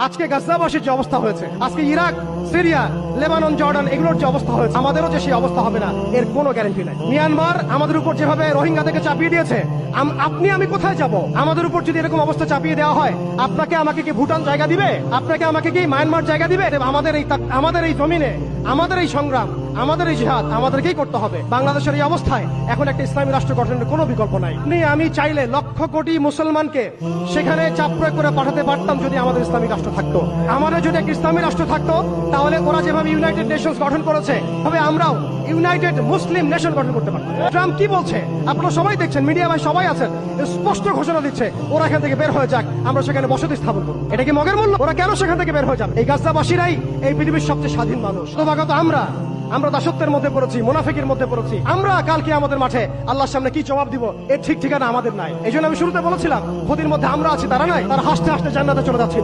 আজকে গাজাবাসীর যে অবস্থা হয়েছে, আজকে ইরাক, সিরিয়া, লেবানন, জর্ডান এগুলোর যে অবস্থা হয়েছে, আমাদেরও যে সেই অবস্থা হবে না এর কোনো গ্যারান্টি নাই। মিয়ানমার আমাদের উপর যেভাবে রোহিঙ্গাদেরকে চাপিয়ে দিয়েছে, আপনি আমি কোথায় যাব? আমাদের উপর যদি এরকম অবস্থা চাপিয়ে দেওয়া হয়, আপনাকে আমাকে কি ভুটান জায়গা দিবে? আপনাকে আমাকে কি মায়ানমার জায়গা দিবে? আমাদের এই জমিনে, আমাদের এই সংগ্রাম, আমাদের এই জিহাদ আমাদেরকেই করতে হবে। বাংলাদেশের এই অবস্থায় এখন একটা ইসলামী রাষ্ট্র গঠনের কোনো বিকল্প নাই। আমি চাইলে লক্ষ কোটি মুসলমানকে সেখানে চাপ প্রয়োগ করে পাঠাতে পারতাম যদি আমাদের ইসলামী রাষ্ট্র থাকতো। আমাদের যদি একটা ইসলামী রাষ্ট্র থাকতো, তাহলে ওরা যেভাবে ইউনাইটেড নেশনস গঠন করেছে, তবে আমরাও ইউনাইটেড মুসলিম নেশন গঠন করতে পারতাম। ট্রাম্প কি বলছে আপনারা সবাই দেখছেন, মিডিয়া ভাই সবাই আছেন, স্পষ্ট ঘোষণা দিচ্ছে ওরা এখান থেকে বের হয়ে যাক, আমরা সেখানে বসতি স্থাপন করব। এটা কি মগের মূল্য? ওরা কেন সেখান থেকে বের হয়ে যাবে? এই গাজাবাসীরাই এই পৃথিবীর সবচেয়ে স্বাধীন মানুষ। তোবাগত আমরা দাসত্বের মধ্যে পড়েছি, মুনাফিকের মধ্যে পড়েছি। আমরা কালকে আমাদের মাঠে আল্লাহর সামনে কি জবাব দিব এর ঠিক ঠিকানা আমাদের নাই। এই জন্য আমি শুরুতে বলেছিলাম, ক্ষতির মধ্যে আমরা আছি, তারা নাই, তারা হাসতে হাসতে জান্নাতে চলে যাচ্ছে।